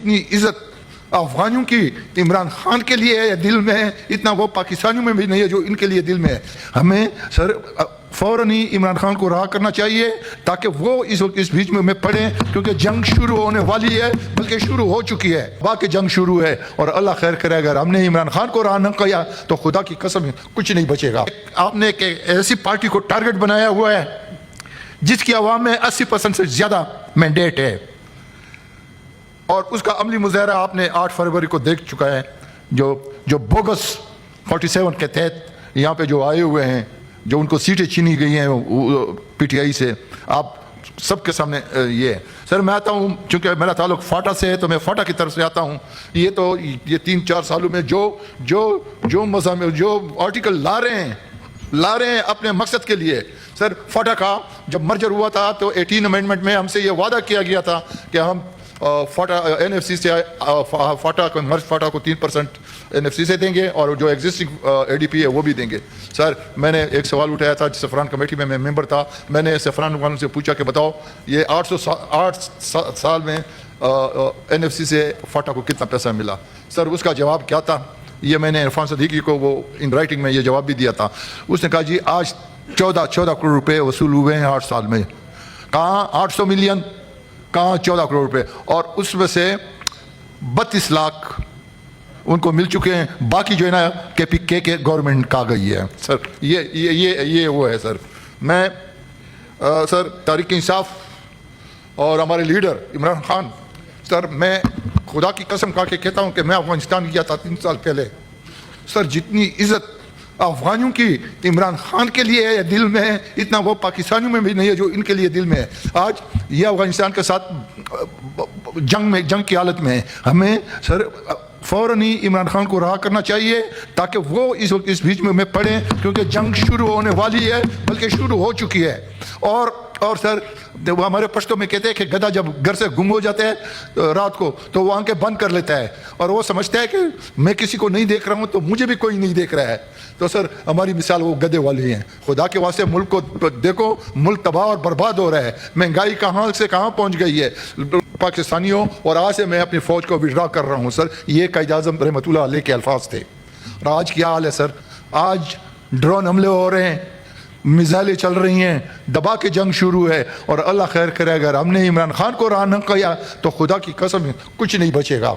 जितनी इज्जत अफगानियों की इमरान खान के लिए है दिल में है, इतना वो पाकिस्तानियों में भी नहीं है जो इनके लिए दिल में है। हमें सर फ़ौरन ही इमरान खान को रहा करना चाहिए ताकि वो इस बीच में पड़े, क्योंकि जंग शुरू होने वाली है, बल्कि शुरू हो चुकी है। वाकई जंग शुरू है और अल्लाह खैर करे। अगर हमने इमरान खान को रहा न किया तो खुदा की कसम कुछ नहीं बचेगा। आपने एक ऐसी पार्टी को टारगेट बनाया हुआ है जिसकी आवाम में 80% से ज़्यादा मैंडेट है, और उसका अमली मुजाहरा आपने 8 फरवरी को देख चुका है। जो बोगस 47 के तहत यहाँ पे जो आए हुए हैं, जो उनको सीटें छीनी गई हैं पीटीआई से, आप सबके सामने ये है। सर मैं आता हूँ, चूँकि मेरा ताल्लुक फाटा से है तो मैं फाटा की तरफ से आता हूँ। ये 3-4 सालों में जो मज़ाम जो आर्टिकल ला रहे हैं अपने मकसद के लिए। सर फाटा का जब मर्जर हुआ था तो 18 अमेंडमेंट में हमसे ये वादा किया गया था कि हम फाटा एनएफसी से फाटा को 3% एनएफसी से देंगे और जो एग्जिस्टिंग एडीपी है वो भी देंगे। सर मैंने एक सवाल उठाया था, सफरान कमेटी में मैं मेंबर था। मैंने सफरान वालों से पूछा कि बताओ ये 8 साल में एनएफसी से फाटा को कितना पैसा मिला। सर उसका जवाब क्या था, ये मैंने इरफान सदीकी को वो इन राइटिंग में ये जवाब भी दिया था। उसने कहा जी आज 14 करोड़ रुपए वसूल हुए हैं 8 साल में। कहाँ 800 मिलियन, कहाँ 14 करोड़ रुपए, और उसमें से 32 लाख उनको मिल चुके हैं। बाकी जो है ना के गवर्नमेंट का गई है। सर ये वो है। सर मैं सर तहरीक इंसाफ और हमारे लीडर इमरान खान, सर मैं खुदा की कसम खा के कहता हूँ कि मैं अफगानिस्तान गया था 3 साल पहले। सर जितनी इज्जत अफगानियों की इमरान खान के लिए है दिल में है, इतना वो पाकिस्तानियों में भी नहीं है जो इनके लिए दिल में है। आज ये अफगानिस्तान के साथ जंग की हालत में है। हमें सर फ़ौरन ही इमरान खान को रहा करना चाहिए ताकि वो इस बीच में पड़े, क्योंकि जंग शुरू होने वाली है, बल्कि शुरू हो चुकी है। और सर वो हमारे पश्तो में कहते हैं कि गधा जब घर से गुम हो जाता है रात को तो वो आंखें बंद कर लेता है और वो समझता है कि मैं किसी को नहीं देख रहा हूँ तो मुझे भी कोई नहीं देख रहा है। तो सर हमारी मिसाल वो गधे वाली हैं। खुदा के वास्ते मुल्क को देखो, मुल्क तबाह और बर्बाद हो रहा है। महंगाई कहाँ से कहाँ पहुँच गई है पाकिस्तानियों। और आज से मैं अपनी फ़ौज को विड्रा कर रहा हूँ। सर ये कायद आज़म रहमतुल्लाह अलैह के अल्फाज थे। और आज क्या हाल है सर, आज ड्रोन हमले हो रहे हैं, मिसाइलें चल रही हैं, दबा के जंग शुरू है। और अल्लाह खैर करे, अगर हमने इमरान खान को रहा न किया तो खुदा की कसम कुछ नहीं बचेगा।